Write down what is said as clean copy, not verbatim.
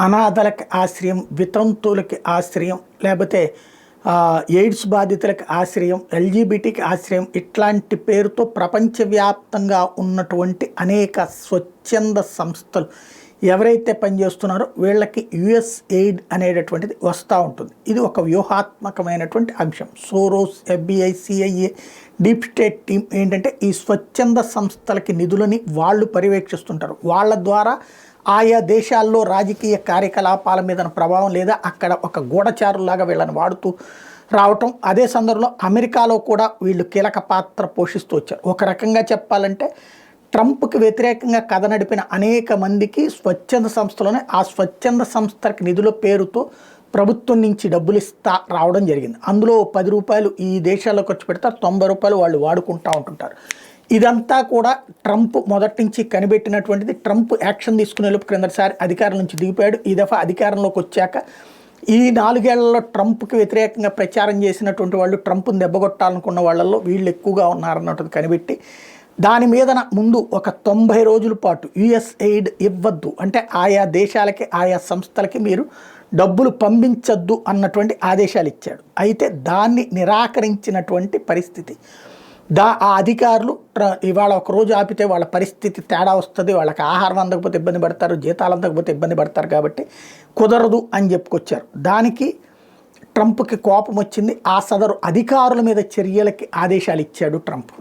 అనాథలకు ఆశ్రయం, వితంతువులకి ఆశ్రయం, లేకపోతే ఎయిడ్స్ బాధితులకు ఆశ్రయం, ఎల్జీబీటీకి ఆశ్రయం, ఇట్లాంటి పేరుతో ప్రపంచవ్యాప్తంగా ఉన్నటువంటి అనేక స్వచ్ఛంద సంస్థలు ఎవరైతే పనిచేస్తున్నారో వీళ్ళకి యుఎస్ఎయిడ్ అనేటటువంటిది వస్తూ ఉంటుంది. ఇది ఒక వ్యూహాత్మకమైనటువంటి అంశం. Soros, FBI, CIA, deep state team ఏంటంటే ఈ స్వచ్ఛంద సంస్థలకి నిధులని వాళ్ళు పర్యవేక్షిస్తుంటారు. వాళ్ళ ద్వారా ఆయా దేశాల్లో రాజకీయ కార్యకలాపాల మీద ప్రభావం లేదా అక్కడ ఒక గూఢచారులాగా వీళ్ళని వాడుతూ రావటం. అదే సందర్భంలో అమెరికాలో కూడా వీళ్ళు కీలక పాత్ర పోషిస్తూ వచ్చారు. ఒక రకంగా చెప్పాలంటే ట్రంప్కి వ్యతిరేకంగా కథ నడిపిన అనేక మందికి స్వచ్ఛంద సంస్థలోనే ఆ స్వచ్ఛంద సంస్థలకి నిధుల పేరుతో ప్రభుత్వం నుంచి డబ్బులు ఇస్తా రావడం జరిగింది. అందులో 10 రూపాయలు ఈ దేశాల్లో ఖర్చు పెడతారు, 90 రూపాయలు వాళ్ళు వాడుకుంటూ ఉంటుంటారు. ఇదంతా కూడా ట్రంప్ మొదటి నుంచి కనిపెట్టినటువంటిది. ట్రంప్ యాక్షన్ తీసుకునేలోపు క్రిందసారి అధికారం నుంచి దిగిపోయాడు. ఈ దఫా అధికారంలోకి వచ్చాక ఈ 4 ఏళ్లలో ట్రంప్కి వ్యతిరేకంగా ప్రచారం చేసినటువంటి వాళ్ళు, ట్రంప్ని దెబ్బగొట్టాలనుకున్న వాళ్ళల్లో వీళ్ళు ఎక్కువగా ఉన్నారన్నట్టు కనిపెట్టి దాని మీద ముందు ఒక 90 రోజుల పాటు యుఎస్ఎయిడ్ ఇవ్వద్దు, అంటే ఆయా దేశాలకి ఆయా సంస్థలకి మీరు డబ్బులు పంపించద్దు అన్నటువంటి ఆదేశాలు ఇచ్చాడు. అయితే దాన్ని నిరాకరించినటువంటి పరిస్థితి. ఆ అధికారులు ఇవాళ ఒక రోజు ఆపితే వాళ్ళ పరిస్థితి తేడా వస్తుంది, వాళ్ళకి ఆహారం అందకపోతే ఇబ్బంది పడతారు, జీతాలు అందకపోతే ఇబ్బంది పడతారు, కాబట్టి కుదరదు అని చెప్పుకొచ్చారు. దానికి ట్రంప్కి కోపం వచ్చింది. ఆ సదరు అధికారుల మీద చర్యలకి ఆదేశాలు ఇచ్చాడు ట్రంప్.